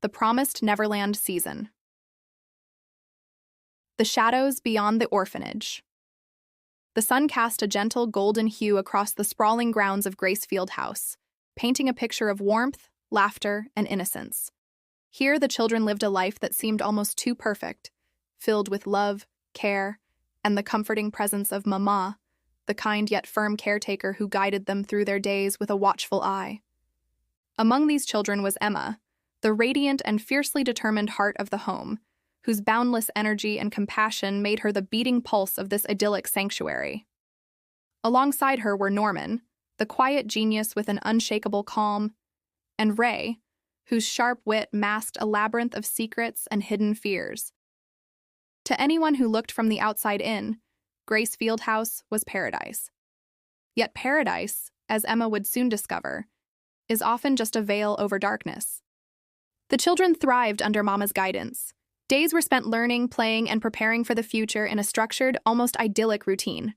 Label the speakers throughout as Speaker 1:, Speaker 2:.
Speaker 1: The Promised Neverland season. The shadows beyond the orphanage. The sun cast a gentle golden hue across the sprawling grounds of Gracefield House, painting a picture of warmth, laughter, and innocence. Here, the children lived a life that seemed almost too perfect, filled with love, care, and the comforting presence of Mama, the kind yet firm caretaker who guided them through their days with a watchful eye. Among these children was Emma, the radiant and fiercely determined heart of the home, whose boundless energy and compassion made her the beating pulse of this idyllic sanctuary. Alongside her were Norman, the quiet genius with an unshakable calm, and Ray, whose sharp wit masked a labyrinth of secrets and hidden fears. To anyone who looked from the outside in, Gracefield House was paradise. Yet paradise, as Emma would soon discover, is often just a veil over darkness. The children thrived under Mama's guidance. Days were spent learning, playing, and preparing for the future in a structured, almost idyllic routine.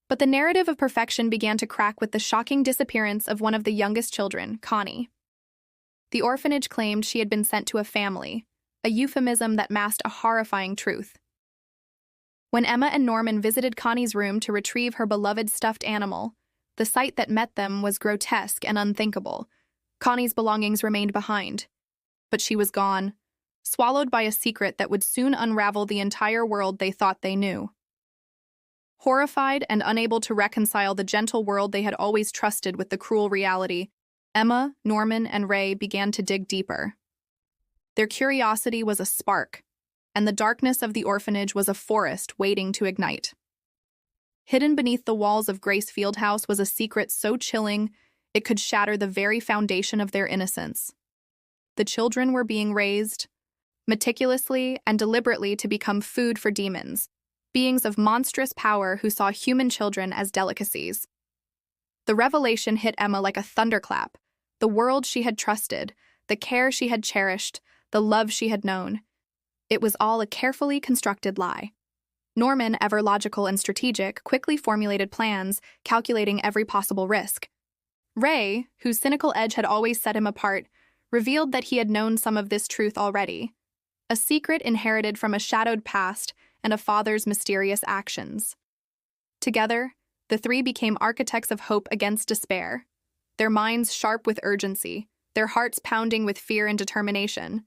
Speaker 1: But the narrative of perfection began to crack with the shocking disappearance of one of the youngest children, Connie. The orphanage claimed she had been sent to a family, a euphemism that masked a horrifying truth. When Emma and Norman visited Connie's room to retrieve her beloved stuffed animal, the sight that met them was grotesque and unthinkable. Connie's belongings remained behind, but she was gone, swallowed by a secret that would soon unravel the entire world they thought they knew. Horrified and unable to reconcile the gentle world they had always trusted with the cruel reality, Emma, Norman, and Ray began to dig deeper. Their curiosity was a spark, and the darkness of the orphanage was a forest waiting to ignite. Hidden beneath the walls of Gracefield House was a secret so chilling it could shatter the very foundation of their innocence. The children were being raised, meticulously and deliberately, to become food for demons, beings of monstrous power who saw human children as delicacies. The revelation hit Emma like a thunderclap. The world she had trusted, the care she had cherished, the love she had known. It was all a carefully constructed lie. Norman, ever logical and strategic, quickly formulated plans, calculating every possible risk. Ray, whose cynical edge had always set him apart, revealed that he had known some of this truth already, a secret inherited from a shadowed past and a father's mysterious actions. Together, the three became architects of hope against despair, their minds sharp with urgency, their hearts pounding with fear and determination.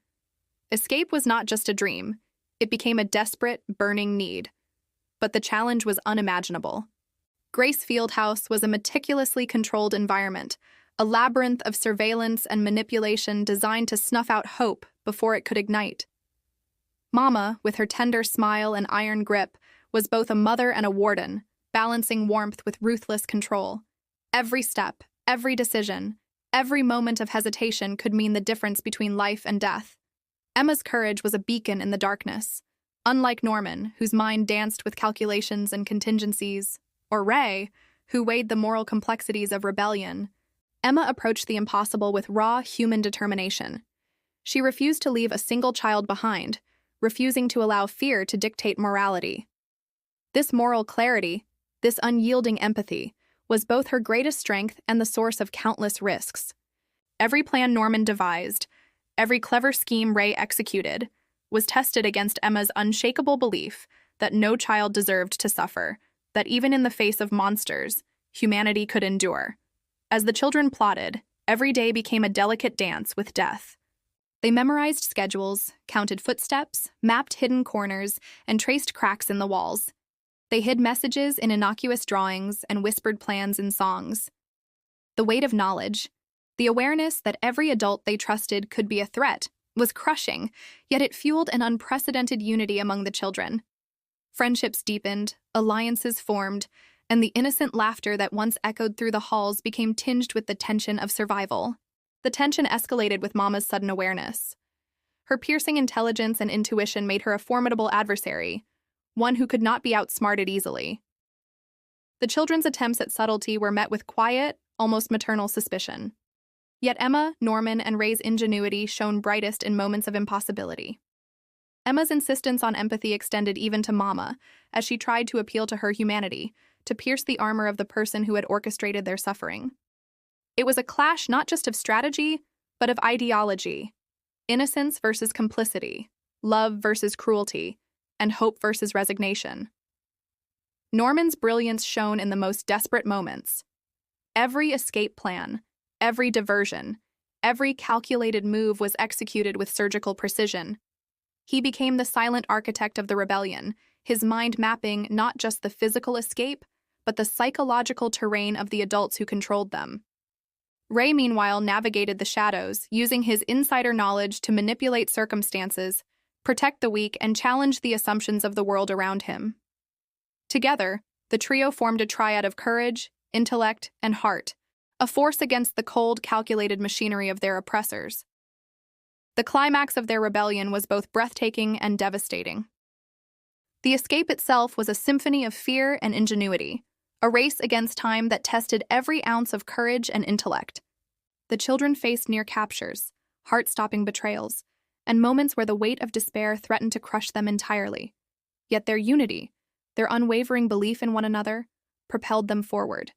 Speaker 1: Escape was not just a dream, it became a desperate, burning need. But the challenge was unimaginable. Gracefield House was a meticulously controlled environment, a labyrinth of surveillance and manipulation designed to snuff out hope before it could ignite. Mama, with her tender smile and iron grip, was both a mother and a warden, balancing warmth with ruthless control. Every step, every decision, every moment of hesitation could mean the difference between life and death. Emma's courage was a beacon in the darkness. Unlike Norman, whose mind danced with calculations and contingencies, or Ray, who weighed the moral complexities of rebellion, Emma approached the impossible with raw human determination. She refused to leave a single child behind, refusing to allow fear to dictate morality. This moral clarity, this unyielding empathy, was both her greatest strength and the source of countless risks. Every plan Norman devised, every clever scheme Ray executed, was tested against Emma's unshakable belief that no child deserved to suffer, that even in the face of monsters, humanity could endure. As the children plotted, every day became a delicate dance with death. They memorized schedules, counted footsteps, mapped hidden corners, and traced cracks in the walls. They hid messages in innocuous drawings and whispered plans in songs. The weight of knowledge, the awareness that every adult they trusted could be a threat, was crushing, yet it fueled an unprecedented unity among the children. Friendships deepened, alliances formed, and the innocent laughter that once echoed through the halls became tinged with the tension of survival. The tension escalated with Mama's sudden awareness. Her piercing intelligence and intuition made her a formidable adversary, one who could not be outsmarted easily. The children's attempts at subtlety were met with quiet, almost maternal suspicion. Yet Emma, Norman, and Ray's ingenuity shone brightest in moments of impossibility. Emma's insistence on empathy extended even to Mama, as she tried to appeal to her humanity, to pierce the armor of the person who had orchestrated their suffering. It was a clash not just of strategy, but of ideology. innocence versus complicity, love versus cruelty, and hope versus resignation. Norman's brilliance shone in the most desperate moments. Every escape plan, every diversion, every calculated move was executed with surgical precision. He became the silent architect of the rebellion, his mind mapping not just the physical escape, but the psychological terrain of the adults who controlled them. Ray, meanwhile, navigated the shadows, using his insider knowledge to manipulate circumstances, protect the weak, and challenge the assumptions of the world around him. Together, the trio formed a triad of courage, intellect, and heart, a force against the cold, calculated machinery of their oppressors. The climax of their rebellion was both breathtaking and devastating. The escape itself was a symphony of fear and ingenuity, a race against time that tested every ounce of courage and intellect. The children faced near captures, heart-stopping betrayals, and moments where the weight of despair threatened to crush them entirely. Yet their unity, their unwavering belief in one another, propelled them forward.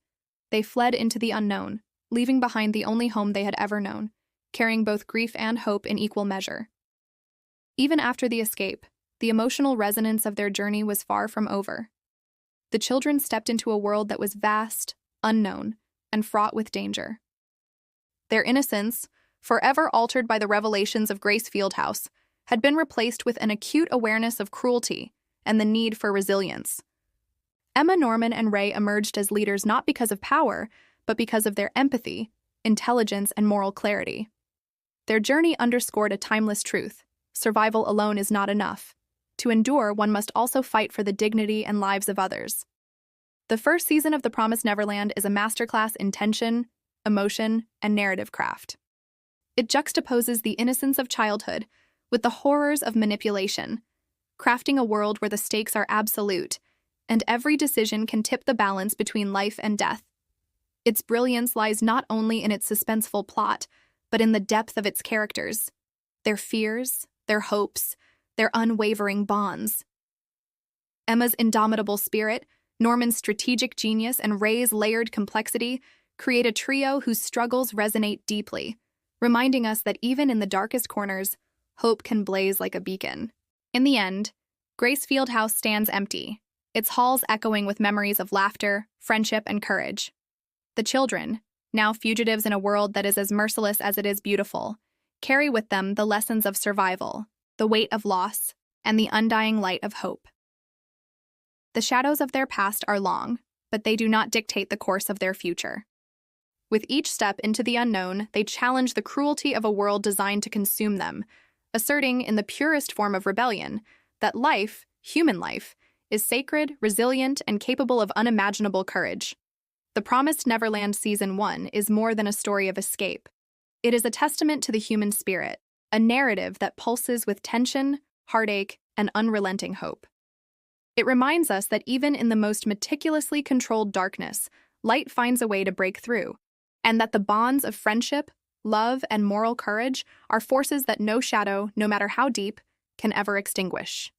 Speaker 1: They fled into the unknown, leaving behind the only home they had ever known, carrying both grief and hope in equal measure. Even after the escape, the emotional resonance of their journey was far from over. The children stepped into a world that was vast, unknown, and fraught with danger. Their innocence, forever altered by the revelations of Grace Fieldhouse, had been replaced with an acute awareness of cruelty and the need for resilience. Emma, Norman, and Ray emerged as leaders not because of power, but because of their empathy, intelligence, and moral clarity. Their journey underscored a timeless truth: survival alone is not enough. To endure, one must also fight for the dignity and lives of others. The first season of The Promised Neverland is a masterclass in tension, emotion, and narrative craft. It juxtaposes the innocence of childhood with the horrors of manipulation, crafting a world where the stakes are absolute, and every decision can tip the balance between life and death. Its brilliance lies not only in its suspenseful plot, but in the depth of its characters, their fears, their hopes, their unwavering bonds. Emma's indomitable spirit, Norman's strategic genius, and Ray's layered complexity create a trio whose struggles resonate deeply, reminding us that even in the darkest corners, hope can blaze like a beacon. In the end, Grace Fieldhouse stands empty, its halls echoing with memories of laughter, friendship, and courage. The children, now fugitives in a world that is as merciless as it is beautiful, carry with them the lessons of survival, the weight of loss, and the undying light of hope. The shadows of their past are long, but they do not dictate the course of their future. With each step into the unknown, they challenge the cruelty of a world designed to consume them, asserting in the purest form of rebellion that life, human life, is sacred, resilient, and capable of unimaginable courage. The Promised Neverland Season 1 is more than a story of escape. It is a testament to the human spirit, a narrative that pulses with tension, heartache, and unrelenting hope. It reminds us that even in the most meticulously controlled darkness, light finds a way to break through, and that the bonds of friendship, love, and moral courage are forces that no shadow, no matter how deep, can ever extinguish.